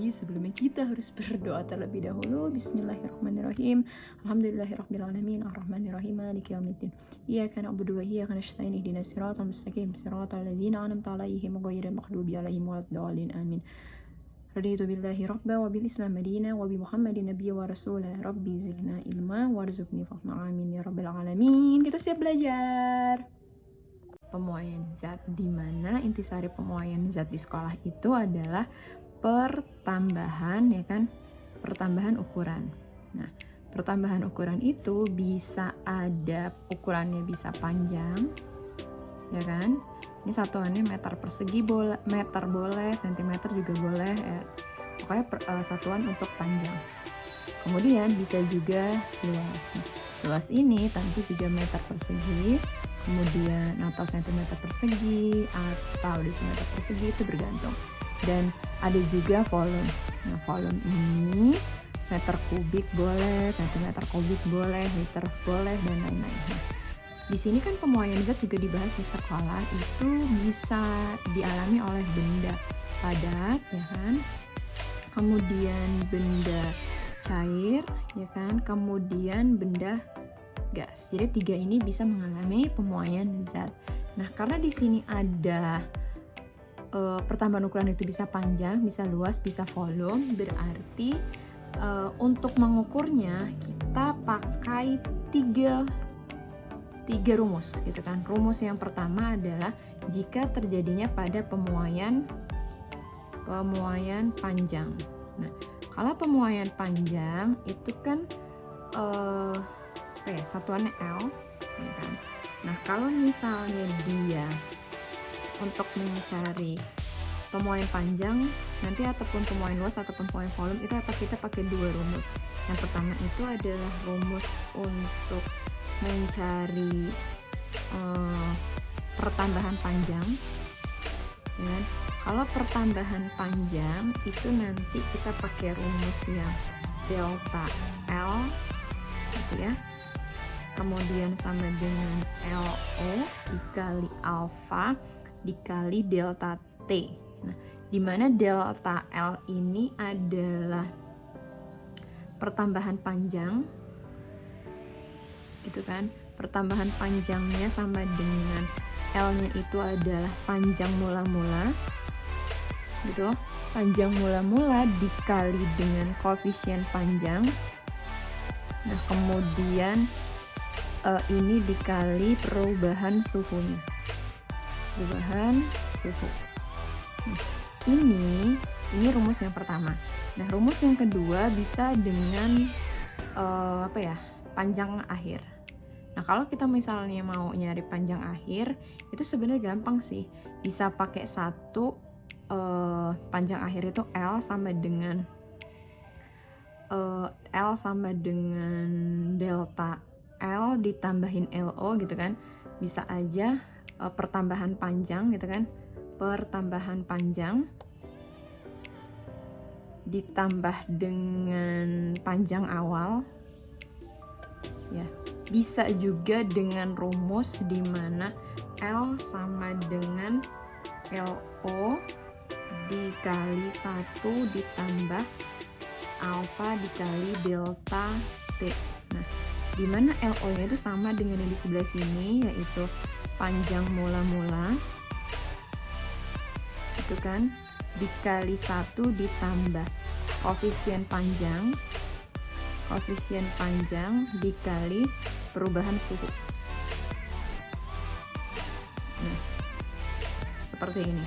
Tapi sebelumnya kita harus berdoa terlebih dahulu. Bismillahirrahmanirrahim. Alhamdulillahirrahmanirrahim. Ar-Rahmanirrahim. Maliki yaumiddin. Iyyaka na'budu wa iyyaka nasta'in. Ihdinas siratal mustaqim. Siratal ladzina an'amta 'alaihim ghairil maghdubi 'alaihim waladdallin. Amin. Raditu billahi rabba wa bil islam madina wa bi Muhammadin nabiyya wa rasula. Rabbi zidna ilma warzuqni fahma. Amin ya rabbal alamin. Kita siap belajar. Pemuaian zat, di mana intisari pemuaian zat di sekolah itu adalah pertambahan, ya kan, pertambahan ukuran. Nah, pertambahan ukuran itu bisa ada ukurannya, bisa panjang, ya kan. Ini satuannya meter persegi boleh, meter boleh, sentimeter juga boleh, ya. Pokoknya satuan untuk panjang. Kemudian bisa juga luas. Nah, luas ini tentu juga meter persegi, kemudian atau sentimeter persegi atau desimeter persegi, itu bergantung. Dan ada juga volume. Nah, volume ini meter kubik boleh, sentimeter kubik boleh, liter boleh, dan lain-lain. Nah, di sini kan pemuaian zat juga dibahas di sekolah, itu bisa dialami oleh benda padat, ya kan, kemudian benda cair, ya kan, kemudian benda gas. Jadi tiga ini bisa mengalami pemuaian zat. Nah, karena di sini ada pertambahan ukuran itu bisa panjang, bisa luas, bisa volume, berarti untuk mengukurnya kita pakai tiga rumus, gitu kan. Rumus yang pertama adalah jika terjadinya pada pemuaian panjang. Nah, kalau pemuaian panjang itu kan satuannya L, ya kan? Nah, kalau misalnya dia untuk mencari pemuaian panjang nanti ataupun pemuaian luas ataupun pemuaian volume, itu kita pakai dua rumus. Yang pertama itu adalah rumus untuk mencari pertambahan panjang, ya kan? Kalau pertambahan panjang itu nanti kita pakai rumus yang delta L, gitu ya. Kemudian sama dengan LO dikali alfa dikali delta T. Nah, di mana delta L ini adalah pertambahan panjang, gitu kan. Pertambahan panjangnya sama dengan L-nya itu adalah panjang mula-mula, gitu. Panjang mula-mula dikali dengan koefisien panjang. Nah, kemudian ini dikali perubahan suhunya. Perubahan suhu. Nah, ini rumus yang pertama. Nah, rumus yang kedua bisa dengan panjang akhir. Nah, kalau kita misalnya mau nyari panjang akhir, itu sebenarnya gampang sih. Bisa pakai satu panjang akhir itu L sama dengan delta L ditambahin LO, gitu kan. Bisa aja pertambahan panjang, gitu kan. Pertambahan panjang ditambah dengan panjang awal. Ya, bisa juga dengan rumus di mana L sama dengan LO dikali 1 ditambah alfa dikali delta T. Nah, di mana LO-nya itu sama dengan yang di sebelah sini, yaitu panjang mula-mula, itu kan, dikali 1 ditambah koefisien panjang dikali perubahan suhu. Nah, seperti ini.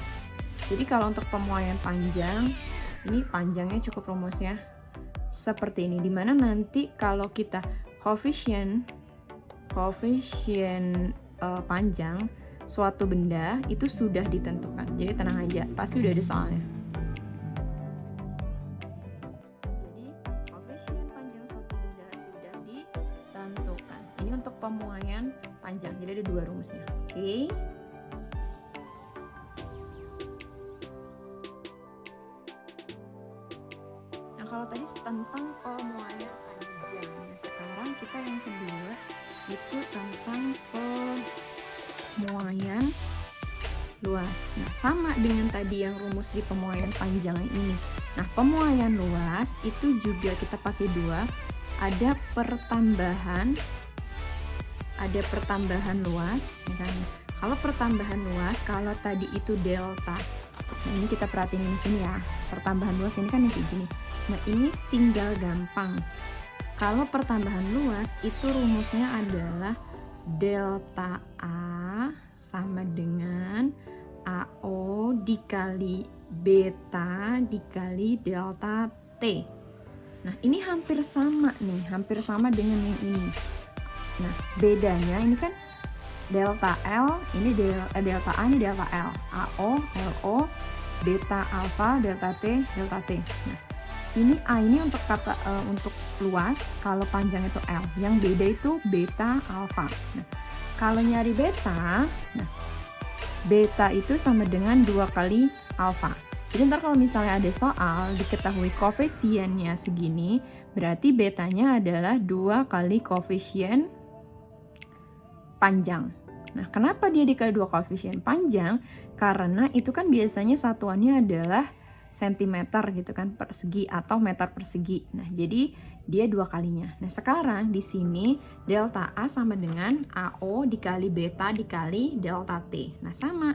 Jadi kalau untuk pemuaian panjang, ini panjangnya cukup rumusnya seperti ini, dimana nanti kalau kita koefisien panjang suatu benda itu sudah ditentukan. Jadi tenang aja, pasti udah ada soalnya. Jadi koefisien panjang suatu benda sudah ditentukan. Ini untuk pemuaian panjang. Jadi ada dua rumusnya. Oke. Nah, kalau tadi tentang pemuaian panjang. Nah, sekarang kita yang kedua itu tentang pemuaian luas. Nah, sama dengan tadi yang rumus di pemuaian panjang ini. Nah, pemuaian luas itu juga kita pakai dua. Ada pertambahan luas, misalnya. Kalau pertambahan luas, kalau tadi itu delta. Nah, ini kita perhatiin di sini ya. Pertambahan luas ini kan yang kayak gini. Nah, ini tinggal gampang. Kalau pertambahan luas itu rumusnya adalah delta A sama dengan AO dikali beta dikali delta T. Nah, ini hampir sama nih, hampir sama dengan yang ini. Nah, bedanya ini kan delta L, ini delta A, ini delta L. AO, LO, beta alfa, delta T, delta T. Nah, ini A ini untuk untuk luas, kalau panjang itu L. Yang beda itu beta alfa. Nah, kalau nyari beta, nah beta itu sama dengan 2 kali alfa. Jadi ntar kalau misalnya ada soal diketahui koefisiennya segini, berarti betanya adalah 2 kali koefisien panjang. Nah, kenapa dia dikali 2 koefisien panjang? Karena itu kan biasanya satuannya adalah sentimeter gitu kan persegi atau meter persegi. Nah, jadi dia 2 kalinya. Nah, sekarang di sini delta A sama dengan AO dikali beta dikali delta T. Nah, sama.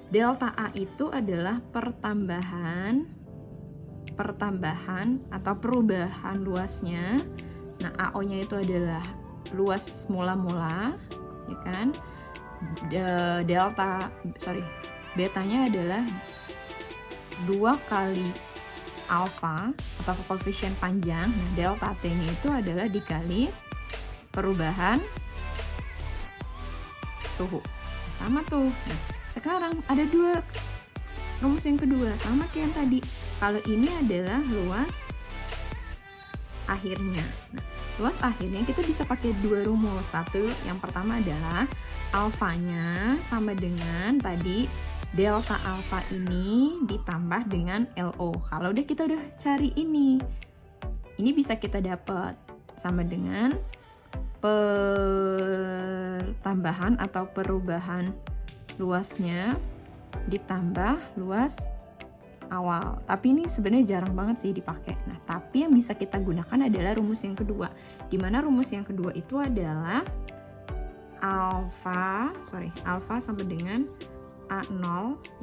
Delta A itu adalah pertambahan atau perubahan luasnya. Nah, AO-nya itu adalah luas mula-mula, ya kan? Betanya adalah 2 kali alfa atau koefisien panjang. Nah, delta T-nya itu adalah dikali perubahan suhu. Sama tuh. Nah, sekarang ada 2 rumus yang kedua, sama kayak yang tadi. Kalau ini adalah luas akhirnya. Nah, luas akhirnya kita bisa pakai 2 rumus. Satu, yang pertama adalah alfanya sama dengan tadi delta alfa ini ditambah dengan LO. Kalau kita udah cari ini bisa kita dapat sama dengan pertambahan atau perubahan luasnya ditambah luas awal. Tapi ini sebenarnya jarang banget sih dipakai. Nah, tapi yang bisa kita gunakan adalah rumus yang kedua. Di mana rumus yang kedua itu adalah alfa sama dengan A0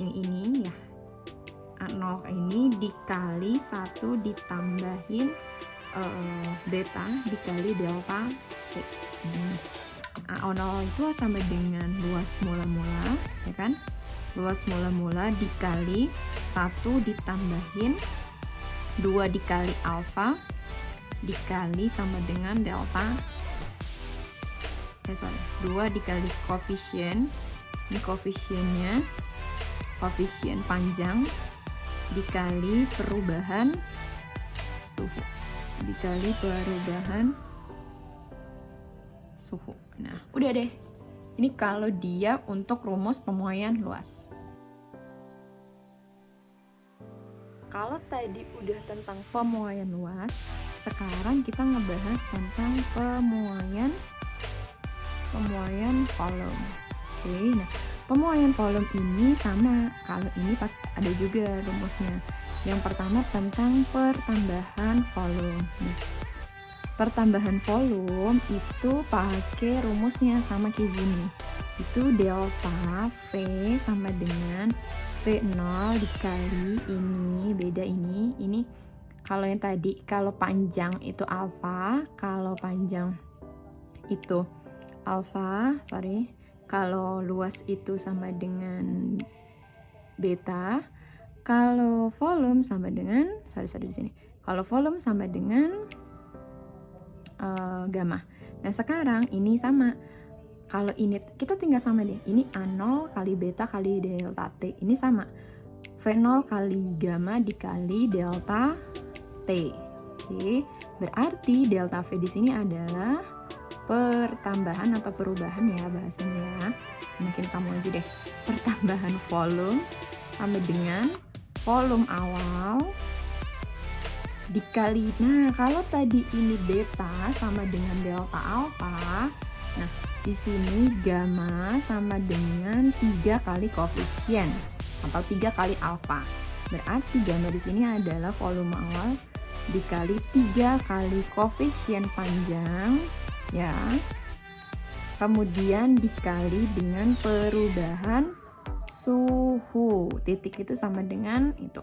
yang ini ya. A0 ini dikali 1 ditambahin beta dikali delta T. A0 itu sama dengan luas mula-mula, ya kan? Luas mula-mula dikali 1 ditambahin 2 dikali alfa dikali sama dengan delta 2 dikali koefisien. Ini koefisiennya, koefisien panjang dikali perubahan suhu. Dikali perubahan suhu. Nah, udah deh. Ini kalau dia untuk rumus pemuaian luas. Kalau tadi udah tentang pemuaian luas, sekarang kita ngebahas tentang pemuaian volume. Oke, nah pemuaian volume ini sama. Kalau ini ada juga rumusnya. Yang pertama tentang pertambahan volume. Nah, pertambahan volume itu pakai rumusnya sama kayak gini. Itu delta V sama dengan V0 dikali ini, beda ini. Ini kalau yang tadi, kalau panjang itu alfa, kalau panjang itu kalau luas itu sama dengan beta, kalau volume sama dengan di sini. Kalau volume sama dengan gamma. Nah, sekarang ini sama. Kalau ini kita tinggal sama deh. Ini A0 kali beta kali delta T. Ini sama. V0 kali gamma dikali delta T. Oke, berarti delta V di sini adalah pertambahan atau perubahan ya bahasanya ya. Mungkin kamu aja deh. Pertambahan volume sama dengan volume awal dikali. Nah, kalau tadi ini beta sama dengan delta alfa, Nah, di sini gamma sama dengan 3 kali koefisien atau 3 kali alfa. Berarti gamma di sini adalah volume awal dikali 3 kali koefisien panjang ya. Kemudian dikali dengan perubahan suhu. Titik itu sama dengan itu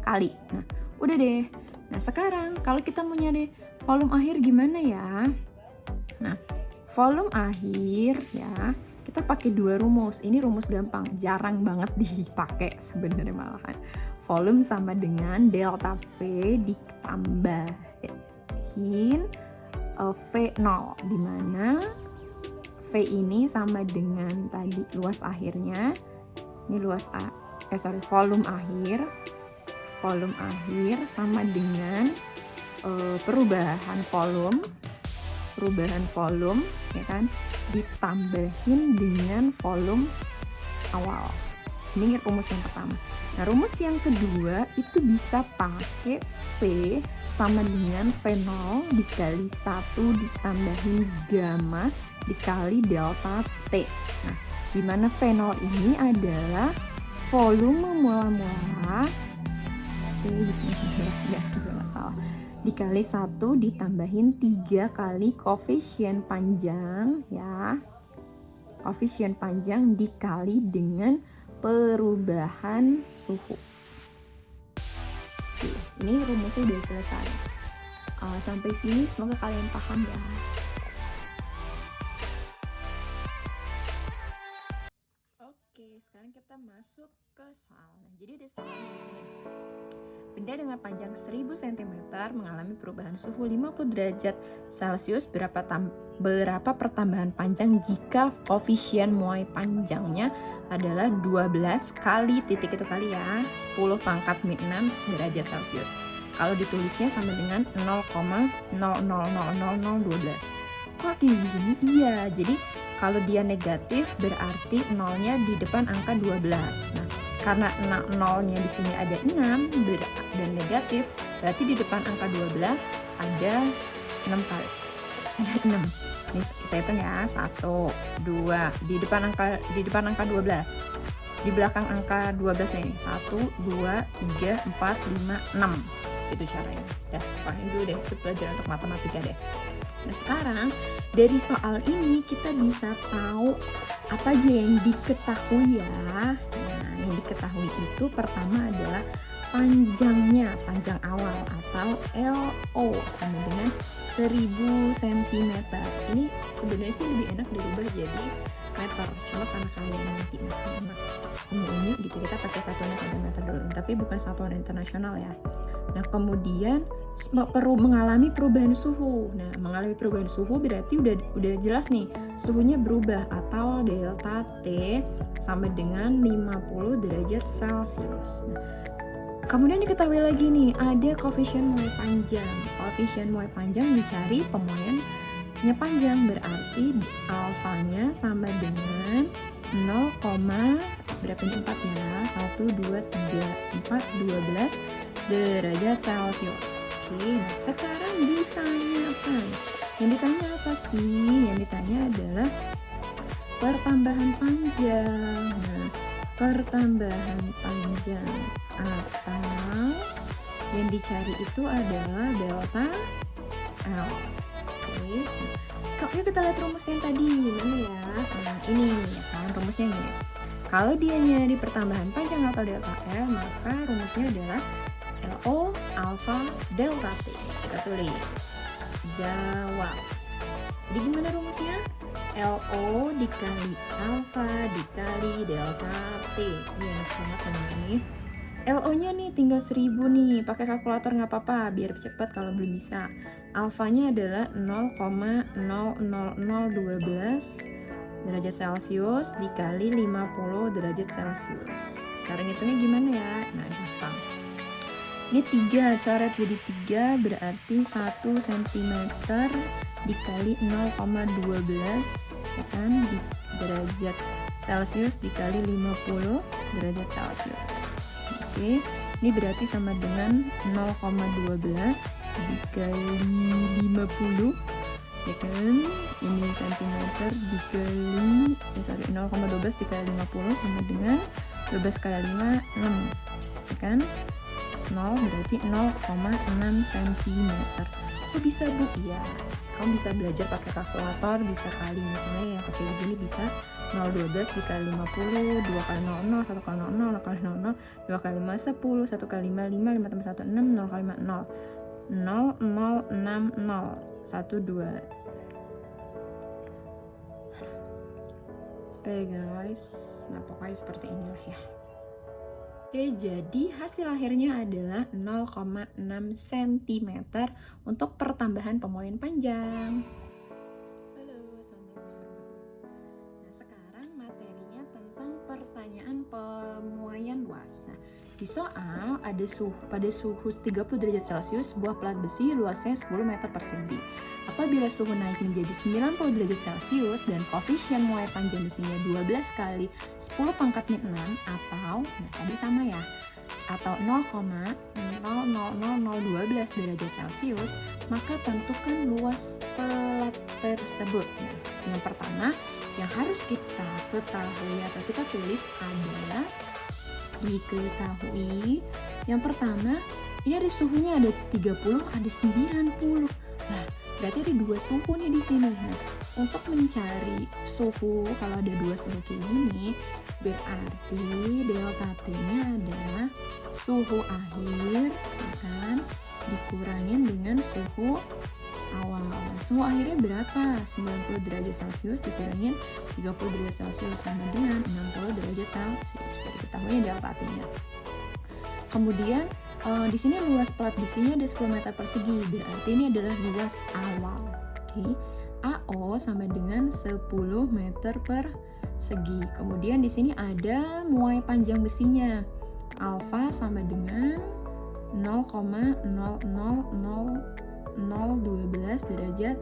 kali. Nah, udah deh. Nah, sekarang kalau kita mau nyari volume akhir gimana ya? Nah, volume akhir ya, kita pakai 2 rumus. Ini rumus gampang, jarang banget dipakai sebenarnya malahan. Volume sama dengan delta V ditambahin V0, di mana V ini sama dengan tadi luas akhirnya. Ini volume akhir. Volume akhir sama dengan perubahan volume ya kan, ditambahin dengan volume awal. Ini rumus yang pertama. Nah, rumus yang kedua itu bisa pakai V sama dengan V0 dikali 1 ditambahin gamma dikali delta T. Nah, di mana V0 ini adalah volume mula-mula dikali 1 ditambahin 3 kali koefisien panjang ya. Koefisien panjang dikali dengan perubahan suhu. Oke, ini rumusnya udah selesai. Sampai sini semoga kalian paham ya. Oke, sekarang kita masuk ke soalnya. Jadi ada soalnya di sini. Benda dengan panjang 1000 cm mengalami perubahan suhu 50 derajat Celcius. Berapa pertambahan panjang jika koefisien muai panjangnya adalah 12 kali titik itu kali ya 10 pangkat min 6 derajat Celcius. Kalau ditulisnya sama dengan 0,000012. Kok kayak gini? Iya, jadi kalau dia negatif berarti nolnya di depan angka 12. Nah, karena nolnya di sini ada 6 dan negatif, berarti di depan angka 12 ada 6 kali. Ada 6. Ini saya hitung ya. 1, 2. Di depan angka 12. Di belakang angka 12 ini. 1, 2, 3, 4, 5, 6. Itu caranya. Ya, paling dulu deh. Itu pelajaran untuk matematika deh. Nah, sekarang dari soal ini kita bisa tahu apa aja yang diketahui ya. Nah, yang diketahui itu pertama adalah panjang awal atau LO sama dengan 1000 cm. Ini sebenarnya sih lebih enak dirubah jadi meter. Cuma karena kalian nanti masih anak umum gitu, kita pakai satuan cm dulu. Tapi bukan satuan internasional ya. Nah, kemudian perlu mengalami perubahan suhu. Nah, mengalami perubahan suhu berarti udah jelas nih suhunya berubah atau delta T sama dengan 50 derajat Celcius. Nah, kemudian diketahui lagi nih ada koefisien muai panjang. Koefisien muai panjang dicari pemuaiannya panjang, berarti alfanya sama dengan 0, berapa ini 4 ya? 1, 2, 3, 4, 12 derajat Celcius. Oke, nah sekarang ditanyakan. Yang ditanya apa sih? Yang ditanya adalah pertambahan panjang. Nah, pertambahan panjang atau yang dicari itu adalah delta L. Oke. Yuk kita lihat rumus yang tadi gimana ya. Nah, ini ya kan rumusnya ini. Kalau dia nyari pertambahan panjang atau delta L, maka rumusnya adalah LO alpha delta T. Kita tulis. Jawab. Jadi gimana rumusnya? LO dikali alpha dikali delta T. Ini enak banget nih. LO-nya nih tinggal 1000 nih. Pakai kalkulator nggak apa-apa biar cepat kalau belum bisa. Alfanya adalah 0,00012 derajat Celcius dikali 50 derajat Celcius. Cara ngitungnya gimana ya? Nah, gampang. Ini 3, coret jadi 3 berarti 1 cm dikali 0,12 ya kan, di derajat Celcius dikali 50 derajat Celcius. Oke, ini berarti sama dengan 0,12 dikali 50 ya kan? Ini centimeter dikali 0,12 dikali 50 sama dengan 12 kali 5 6, ya kan? 0 berarti 0,6 cm. Kok bisa Bu? Iya, kamu bisa belajar pakai kalkulator, bisa kali misalnya yang pakai begini bisa 0,12 dikali 50, 2 kali 00, 1 kali 00, 0 kali 00, 2 kali 5 10, 1 kali 5 5, 5 tambah 1 6, 0 kali 5 0, 0 0 6 0, 1 2. Oke guys, nah pokoknya seperti inilah ya. Oke, jadi hasil akhirnya adalah 0,6 cm untuk pertambahan pemoian panjang. Halo, assalamualaikum. Nah, sekarang materinya tentang pertanyaan pemoian luas. Nah, di soal ada pada suhu 30 derajat Celcius, sebuah plat besi luasnya 10 meter persegi. Apabila suhu naik menjadi 90 derajat Celcius dan koefisien muai panjang besinya 12 kali 10 pangkatnya 6 atau, nah tadi sama ya, atau 0,00012 derajat Celcius, maka tentukan luas plat tersebut. Nah, yang pertama yang harus kita ketahui atau kita tulis adalah diketahui. Yang pertama, ini ada suhunya ada 30, ada 90. Nah, berarti ada dua suhu nih di sini. Nah, untuk mencari suhu kalau ada dua suhu kayak gini, berarti delta T-nya adalah suhu akhir, kan, dikurangin dengan suhu awal. Suhu akhirnya berapa? 90 derajat Celcius dikurangin 30 derajat Celcius sama dengan 60 derajat Celcius. Jadi ketahuinya delta T-nya. Kemudian di sini luas plat besinya ada 10 meter persegi, berarti ini adalah luas awal. Oke. AO sama dengan 10 meter persegi. Kemudian di sini ada muai panjang besinya. Alfa sama dengan 0,00012 derajat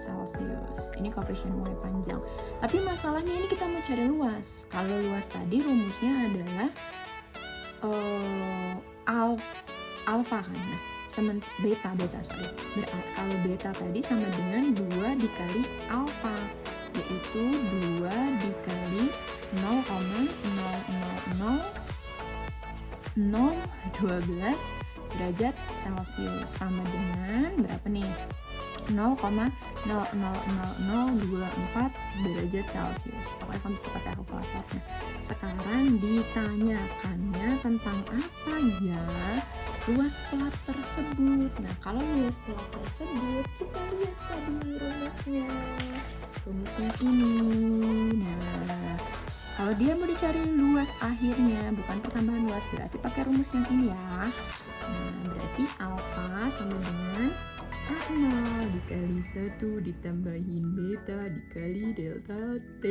Celcius. Ini koefisien muai panjang. Tapi masalahnya ini kita mau cari luas. Kalau luas tadi rumusnya adalah alfa kan, beta sorry. Berarti kalau beta tadi sama dengan 2 dikali alfa, yaitu 2 dikali 0,00012 derajat Celcius sama dengan berapa nih? 0,00024 derajat Celcius. Pokoknya kamu bisa pakai kalkulatornya. Sekarang ditanyakannya tentang apa ya? Luas plat tersebut. Nah, kalau luas plat tersebut, kita lihat tadi rumusnya. Rumusnya ini. Nah, kalau dia mau dicari luas akhirnya, bukan pertambahan luas, berarti pakai rumus yang ini ya. Nah, berarti alfa sama dengan A0 dikali 1 ditambahin beta dikali delta T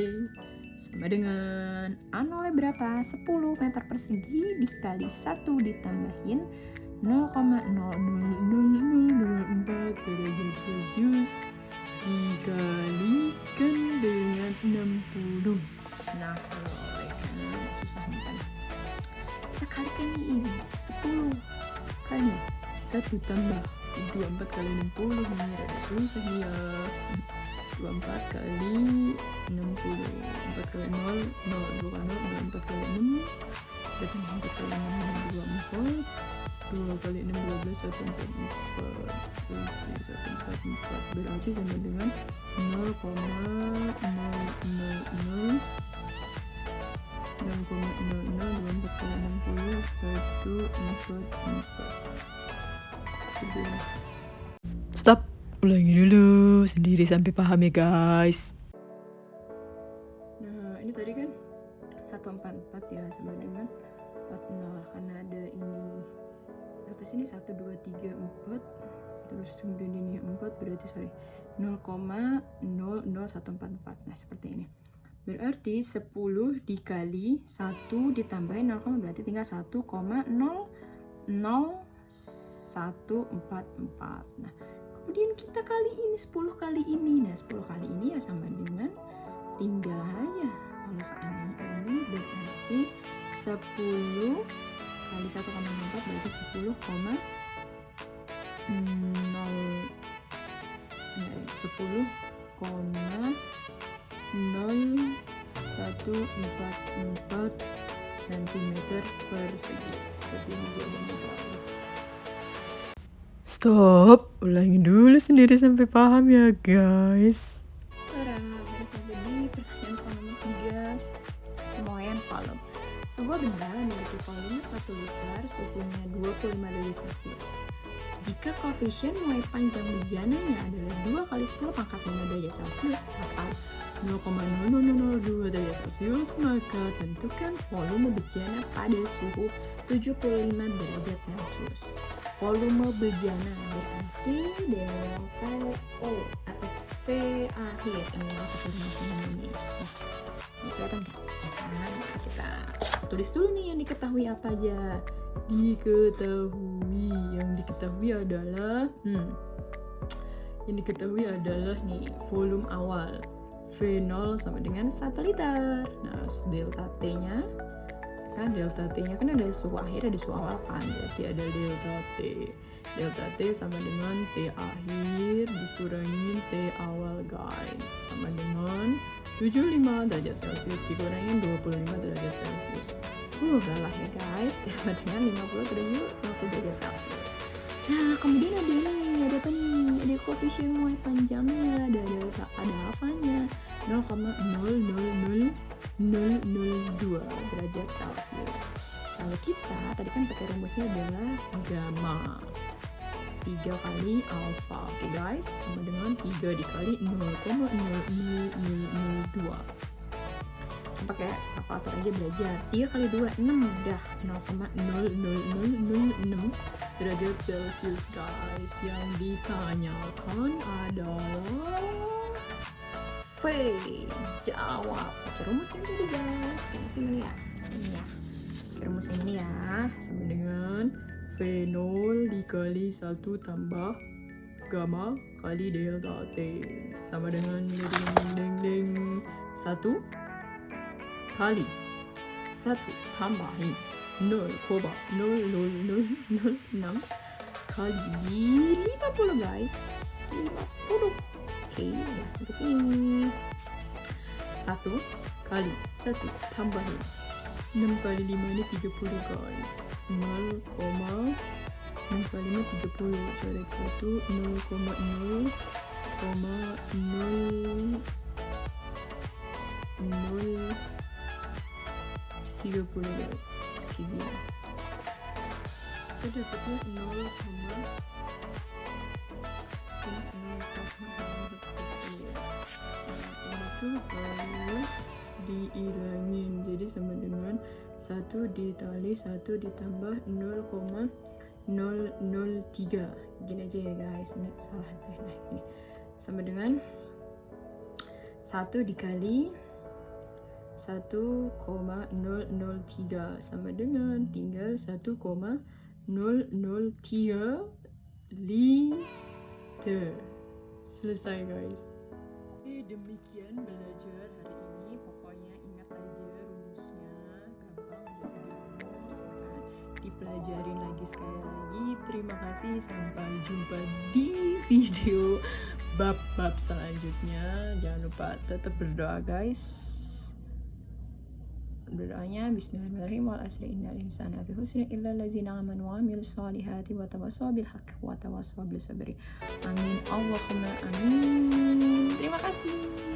sama dengan A0 berapa? 10 meter persegi dikali 1 ditambahin 0,00024 derajat Celcius dikalikan dengan 60. Nah, boleh kan? Susah bukan? Kita kalikan ini 10 kali 1 tambah 24 kali 60 ini ada susah ya. 24 kali 60, 4 kali 0, 0, 2 kali 0, 4 kali 6, berarti 4 kali 6, 24, 2 kali 6, 12, 1, 4, 4, 1, 4, 4, berarti sama dengan 0,000 24 kali 60, 144. Stop, ulangi dulu sendiri sampai paham ya guys. Nah, ini tadi kan 144 ya sama dengan 40 karena ada ini berapa sini 1 2 3 4 terus kemudian ini 4 berarti 0,00144. Nah, seperti ini. Berarti 10 dikali 1 ditambahin 0, berarti tinggal 1,00144. Nah, kemudian kita kali ini 10 kali ini. Nah, 10 kali ini ya sama dengan tinggal aja. Kalau seandainya ini berarti 10 kali 1,04 berarti 10,0 10 10,0144 cm persegi. Seperti ini jawabannya guys. Stop, ulangi dulu sendiri sampai paham ya guys. Baru sampai di pertanyaan soal nomor 3. Pemohon volume. Sebuah benda memiliki volume 1 liter, suhunya 25 derajat Celcius. Jika koefisien muai panjang bejananya adalah 2 kali 10 pangkat 5 derajat Celcius atau 0,0002 derajat Celcius, maka tentukan volume bejana pada suhu 75 derajat Celcius. Volume bejana berarti delta O atau V akhir. Ini aku tulis ini. Ini kelihatan nggak? Nah, kita tulis dulu nih yang diketahui apa aja. Yang diketahui adalah nih volume awal V0 sama dengan 1 liter. Nah, delta T-nya kan ada suhu akhir, ada suhu awal kan, berarti ada delta T sama dengan T akhir dikurangin T awal guys, sama dengan 75 derajat Celcius dikurangin 25 derajat Celcius. Kalah ya guys, sama dengan 50 derajat Celcius. Nah, kemudian ada apa nih? Ada koefisien muai panjangnya, ada apanya? 0,00002 derajat Celcius. Kalau kita tadi kan pakai rumusnya adalah gamma 3 kali alfa, oke guys, sama dengan 3 dikali 0,00002. Pakai kalkulator aja belajar. 3 kali 2 6 udah 0,00006 derajat Celcius guys. Yang ditanyakan adalah V. Jawab pakai rumus ini tadi guys. Rumus ini ya. Ini ya. Rumus ini ya sama dengan V0 dikali 1 tambah gamma kali delta T sama dengan 1 kali 1 tambahin 0,0006 kali 50 guys, 50. Oke, udah sampai sini. 1 kali 1 tambahin 6 kali 5 ini 30 guys. 0, 6 kali 5 30. Coret 1 0,0,0 30 guys. Gini. Kita dapatnya 0,0 itu harus diilangin, jadi sama dengan 1 dikali 1 ditambah 0,003. Gini aja ya guys, ini salah saya. Nah ini sama dengan 1 dikali 1,003 sama dengan tinggal 1,003 liter. Selesai guys. Demikian belajar hari ini. Pokoknya ingat aja rumusnya, gampang dirumus ya. Dipelajarin lagi sekali lagi. Terima kasih, sampai jumpa di video bab-bab selanjutnya. Jangan lupa tetap berdoa guys. Berdoanya bismillahirrahmanirrahim, wal asri innal insana lafi khusrin illa allazina amanu wa amilus solihati wa tawassaw bil haqqi wa tawassaw bis sabri. Amin Allahumma amin. Terima kasih.